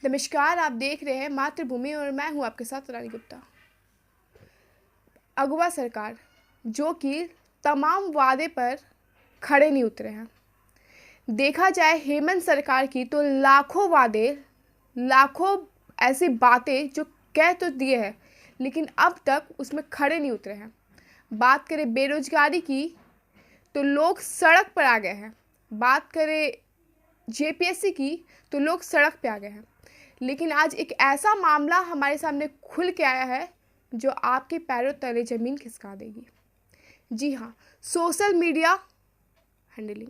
नमस्कार, आप देख रहे हैं मातृभूमि और मैं हूं आपके साथ रानी गुप्ता। अगवा सरकार जो कि तमाम वादे पर खड़े नहीं उतरे हैं। देखा जाए हेमंत सरकार की तो लाखों वादे, लाखों ऐसी बातें जो कह तो दिए हैं लेकिन अब तक उसमें खड़े नहीं उतरे हैं। बात करें बेरोजगारी की तो लोग सड़क पर आ गए हैं। बात करें जेपीएससी की तो लोग सड़क पे आ गए हैं। लेकिन आज एक ऐसा मामला हमारे सामने खुल के आया है जो आपके पैरों तले ज़मीन खिसका देगी। जी हाँ, सोशल मीडिया हैंडलिंग।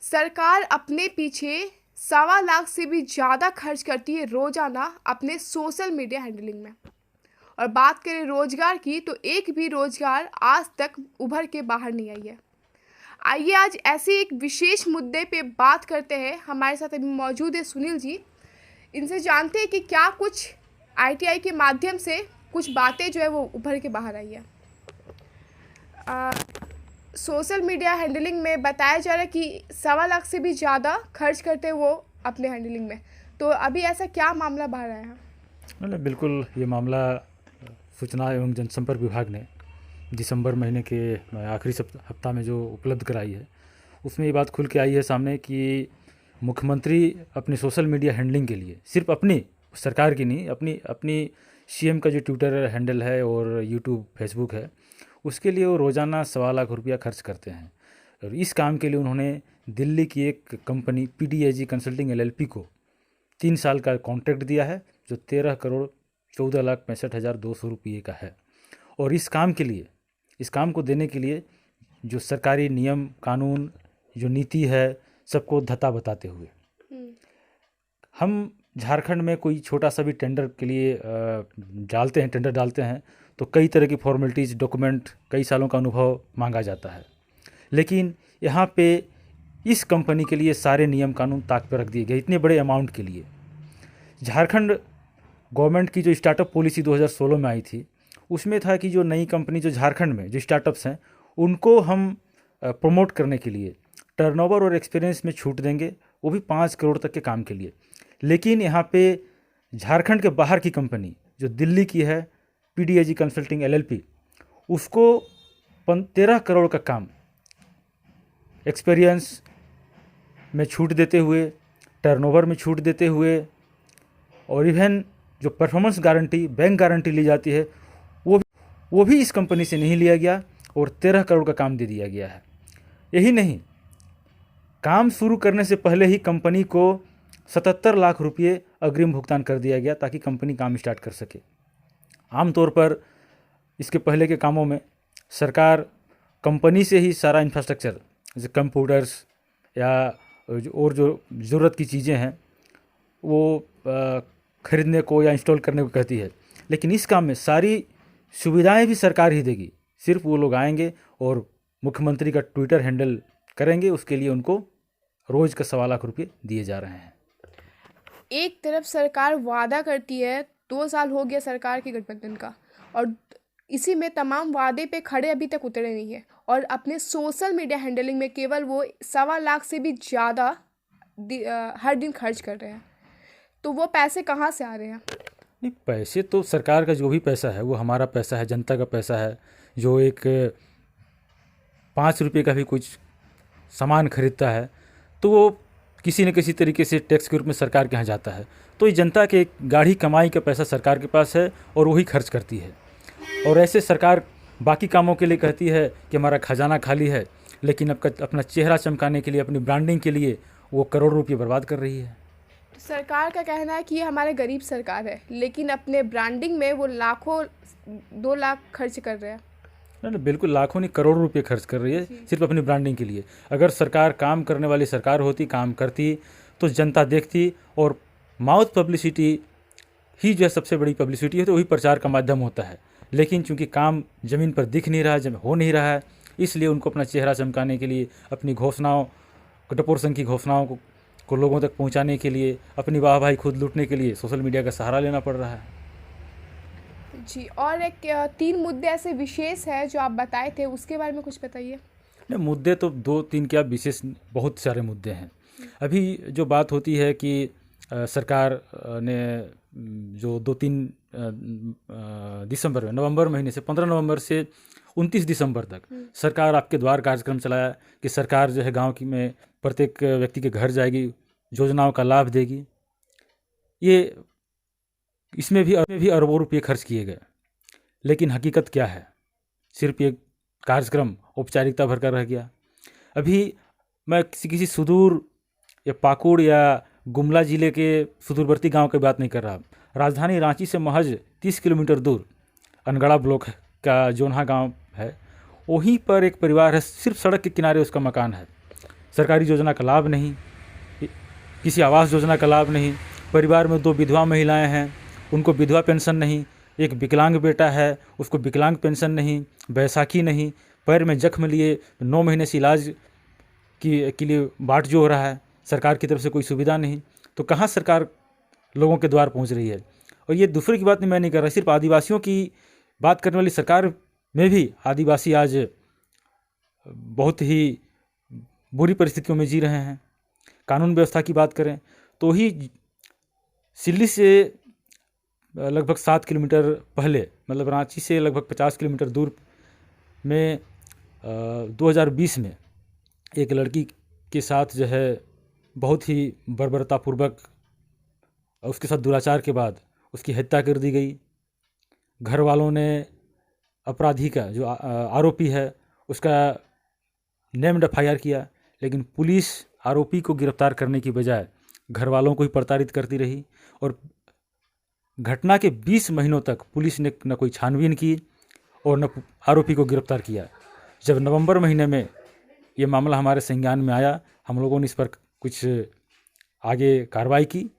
सरकार अपने पीछे 1.25 लाख से भी ज़्यादा खर्च करती है रोज़ाना अपने सोशल मीडिया हैंडलिंग में। और बात करें रोज़गार की तो एक भी रोज़गार आज तक उभर के बाहर नहीं आई है। आइए आज ऐसे एक विशेष मुद्दे पे बात करते हैं। हमारे साथ अभी मौजूद है सुनील जी। इनसे जानते हैं कि क्या कुछ आईटीआई के माध्यम से कुछ बातें जो है वो उभर के बाहर आई है। सोशल मीडिया हैंडलिंग में बताया जा रहा है कि 1.25 लाख से भी ज़्यादा खर्च करते हैं वो अपने हैंडलिंग में। तो अभी ऐसा क्या मामला बाहर आया है? नहीं, बिल्कुल ये मामला सूचना एवं जनसंपर्क विभाग ने दिसंबर महीने के आखिरी हफ्ता में जो उपलब्ध कराई है उसमें ये बात खुल के आई है सामने कि मुख्यमंत्री अपनी सोशल मीडिया हैंडलिंग के लिए सिर्फ अपनी सरकार की नहीं, अपनी सीएम का जो ट्विटर हैंडल है और यूट्यूब फेसबुक है उसके लिए वो रोज़ाना 1.25 लाख रुपया खर्च करते हैं। और इस काम के लिए उन्होंने दिल्ली की एक कंपनी PDAG कंसल्टिंग LLP को 3 साल का कॉन्ट्रैक्ट दिया है जो 13 करोड़ 14,65,200 रुपये का है। और इस काम को देने के लिए जो सरकारी नियम कानून जो नीति है सबको धता बताते हुए हम झारखंड में कोई छोटा सा भी टेंडर के लिए टेंडर डालते हैं तो कई तरह की फॉर्मेलिटीज़ डॉक्यूमेंट कई सालों का अनुभव मांगा जाता है। लेकिन यहाँ पे इस कंपनी के लिए सारे नियम कानून ताक पर रख दिए गए इतने बड़े अमाउंट के लिए। झारखंड गवर्नमेंट की जो स्टार्टअप पॉलिसी 2016 में आई थी उसमें था कि जो नई कंपनी जो झारखंड में जो स्टार्टअप्स हैं उनको हम प्रमोट करने के लिए टर्नओवर और एक्सपीरियंस में छूट देंगे, वो भी 5 करोड़ तक के काम के लिए। लेकिन यहाँ पे झारखंड के बाहर की कंपनी जो दिल्ली की है PDAG कंसल्टिंग LLP उसको 13 करोड़ का काम एक्सपीरियंस में छूट देते हुए, टर्नओवर में छूट देते हुए और इवन जो परफॉर्मेंस गारंटी बैंक गारंटी ली जाती है वो भी इस कंपनी से नहीं लिया गया और 13 करोड़ का काम दे दिया गया है। यही नहीं, काम शुरू करने से पहले ही कंपनी को 77 लाख रुपये अग्रिम भुगतान कर दिया गया ताकि कंपनी काम स्टार्ट कर सके। आमतौर पर इसके पहले के कामों में सरकार कंपनी से ही सारा इंफ्रास्ट्रक्चर जैसे कंप्यूटर्स या और जो ज़रूरत की चीज़ें हैं वो खरीदने को या इंस्टॉल करने को कहती है। लेकिन इस काम में सारी सुविधाएं भी सरकार ही देगी। सिर्फ वो लोग आएंगे और मुख्यमंत्री का ट्विटर हैंडल करेंगे, उसके लिए उनको रोज़ का 1.25 लाख रुपये दिए जा रहे हैं। एक तरफ सरकार वादा करती है, 2 साल हो गया सरकार के गठबंधन का और इसी में तमाम वादे पे खड़े अभी तक उतरे नहीं है और अपने सोशल मीडिया हैंडलिंग में केवल वो 1.25 लाख से भी ज़्यादा हर दिन खर्च कर रहे हैं। तो वो पैसे कहाँ से आ रहे हैं? नहीं, पैसे तो सरकार का जो भी पैसा है वो हमारा पैसा है, जनता का पैसा है। जो एक 5 रुपये का भी कुछ सामान खरीदता है तो वो किसी न किसी तरीके से टैक्स के रूप में सरकार के यहाँ जाता है। तो ये जनता के गाढ़ी कमाई का पैसा सरकार के पास है और वही खर्च करती है। और ऐसे सरकार बाकी कामों के लिए कहती है कि हमारा खजाना खाली है, लेकिन अपना चेहरा चमकाने के लिए, अपनी ब्रांडिंग के लिए वो करोड़ों रुपये बर्बाद कर रही है। सरकार का कहना है कि ये हमारे गरीब सरकार है, लेकिन अपने ब्रांडिंग में वो लाखों 2 लाख खर्च कर रहे हैं। नहीं, बिल्कुल लाखों नहीं करोड़ों रुपए खर्च कर रही है सिर्फ अपनी ब्रांडिंग के लिए। अगर सरकार काम करने वाली सरकार होती, काम करती तो जनता देखती और माउथ पब्लिसिटी ही जो है सबसे बड़ी पब्लिसिटी है, तो वही प्रचार का माध्यम होता है। लेकिन चूंकि काम ज़मीन पर दिख नहीं रहा है, हो नहीं रहा है, इसलिए उनको अपना चेहरा चमकाने के लिए, अपनी घोषणाओं कटोपोषण की घोषणाओं को लोगों तक पहुंचाने के लिए, अपनी वाहवाही खुद लूटने के लिए सोशल मीडिया का सहारा लेना पड़ रहा है। जी, और एक 3 मुद्दे ऐसे विशेष है जो आप बताए थे, उसके बारे में कुछ बताइए। नहीं, मुद्दे तो 2-3 क्या विशेष बहुत सारे मुद्दे हैं। अभी जो बात होती है कि सरकार ने जो 2-3 दिसंबर में, नवंबर महीने से 15 नवंबर से 29 दिसंबर तक सरकार आपके द्वार कार्यक्रम चलाया कि सरकार जो है गांव की में प्रत्येक व्यक्ति के घर जाएगी, योजनाओं का लाभ देगी। ये इसमें भी अरबों रुपये खर्च किए गए, लेकिन हकीकत क्या है? सिर्फ ये कार्यक्रम औपचारिकता भरकर रह गया। अभी मैं किसी सुदूर या पाकुड़ या गुमला जिले के सुदूरवर्ती गांव की बात नहीं कर रहा। राजधानी रांची से महज 30 किलोमीटर दूर अनगढ़ा ब्लॉक का जोन्हा गांव है। वहीं पर एक परिवार है, सिर्फ सड़क के किनारे उसका मकान है। सरकारी योजना का लाभ नहीं, किसी आवास योजना का लाभ नहीं। परिवार में 2 विधवा महिलाएं हैं, उनको विधवा पेंशन नहीं। एक विकलांग बेटा है, उसको विकलांग पेंशन नहीं, बैसाखी नहीं। पैर में जख्म लिए 9 महीने से इलाज के लिए बाट जो हो रहा है, सरकार की तरफ से कोई सुविधा नहीं। तो कहाँ सरकार लोगों के द्वार पहुंच रही है? और ये दूसरे की बात मैं नहीं कर रहा, सिर्फ आदिवासियों की बात करने वाली सरकार में भी आदिवासी आज बहुत ही बुरी परिस्थितियों में जी रहे हैं। कानून व्यवस्था की बात करें तो ही सिल्ली से लगभग 7 किलोमीटर पहले, मतलब रांची से लगभग 50 किलोमीटर दूर में 2020 में एक लड़की के साथ जो है बहुत ही बर्बरतापूर्वक उसके साथ दुराचार के बाद उसकी हत्या कर दी गई। घर वालों ने अपराधी का जो आरोपी है उसका नेम्ड एफआईआर किया, लेकिन पुलिस आरोपी को गिरफ्तार करने की बजाय घर वालों को ही प्रताड़ित करती रही। और घटना के 20 महीनों तक पुलिस ने न कोई छानबीन की और न आरोपी को गिरफ्तार किया। जब नवंबर महीने में ये मामला हमारे संज्ञान में आया, हम लोगों ने इस पर कुछ आगे कार्रवाई की,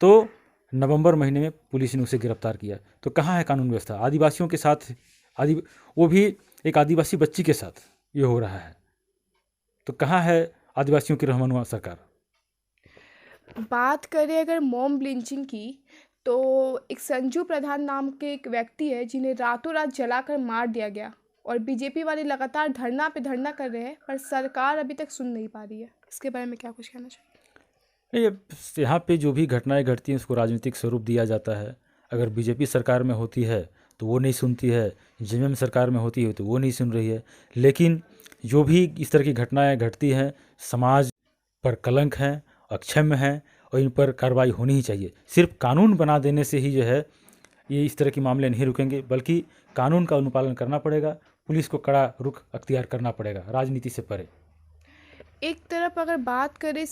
तो नवंबर महीने में पुलिस ने उसे गिरफ्तार किया। तो कहाँ है कानून व्यवस्था? आदिवासियों के साथ, वो भी एक आदिवासी बच्ची के साथ ये हो रहा है। तो कहाँ है आदिवासियों की रहनुमा सरकार? बात करें अगर मॉम लिंचिंग की, तो एक संजू प्रधान नाम के एक व्यक्ति है जिन्हें रातों रात जलाकर मार दिया गया, और बीजेपी वाले लगातार धरना पे धरना कर रहे हैं, पर सरकार अभी तक सुन नहीं पा रही है। इसके बारे में क्या कुछ कहना चाहिए? यहाँ पे जो भी घटनाएं घटती हैं उसको राजनीतिक स्वरूप दिया जाता है। अगर बीजेपी सरकार में होती है तो वो नहीं सुनती है, जेएमएम सरकार में होती है तो वो नहीं सुन रही है। लेकिन जो भी इस तरह की घटनाएं घटती हैं समाज पर कलंक हैं, अक्षम्य हैं, और इन पर कार्रवाई होनी ही चाहिए। सिर्फ कानून बना देने से ही जो है ये इस तरह के मामले नहीं रुकेंगे, बल्कि कानून का अनुपालन करना पड़ेगा, पुलिस को कड़ा रुख अख्तियार करना पड़ेगा, राजनीति से परे। एक तरफ अगर बात करें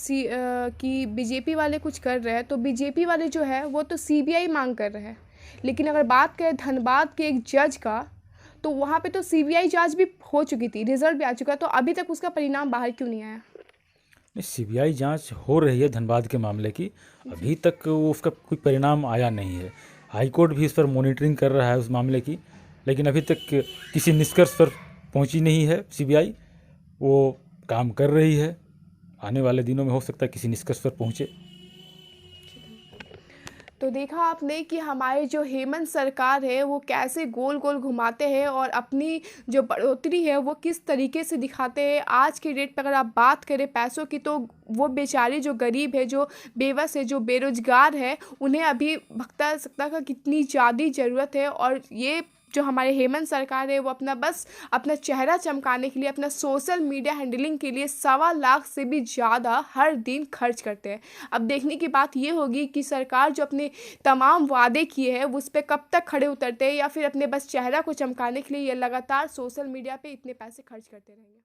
कि बीजेपी वाले कुछ कर रहे हैं, तो बीजेपी वाले जो है वो तो सीबीआई मांग कर रहे हैं। लेकिन अगर बात करें धनबाद के एक जज का, तो वहाँ पे तो सीबीआई जांच भी हो चुकी थी, रिजल्ट भी आ चुका है, तो अभी तक उसका परिणाम बाहर क्यों नहीं आया? सीबीआई जांच हो रही है धनबाद के मामले की, अभी तक उसका कोई परिणाम आया नहीं है। हाईकोर्ट भी इस पर मॉनिटरिंग कर रहा है उस मामले की, लेकिन अभी तक किसी निष्कर्ष पर पहुंची नहीं है सीबीआई। वो काम कर रही है, आने वाले दिनों में हो सकता है किसी निष्कर्ष पर पहुंचे। तो देखा आपने कि हमारे जो हेमंत सरकार है वो कैसे गोल गोल घुमाते हैं और अपनी जो बढ़ोतरी है वो किस तरीके से दिखाते हैं। आज के डेट पर अगर आप बात करें पैसों की, तो वो बेचारे जो गरीब है, जो बेबस है, जो बेरोजगार है, उन्हें अभी भक्ता सत्ता का कितनी ज़्यादा ज़रूरत है। और ये जो हमारे हेमंत सरकार है वो अपना चेहरा चमकाने के लिए, अपना सोशल मीडिया हैंडलिंग के लिए 1.25 लाख से भी ज़्यादा हर दिन खर्च करते हैं। अब देखने की बात ये होगी कि सरकार जो अपने तमाम वादे किए हैं उस पर कब तक खड़े उतरते हैं, या फिर अपने बस चेहरा को चमकाने के लिए ये लगातार सोशल मीडिया पे इतने पैसे खर्च करते रहेंगे।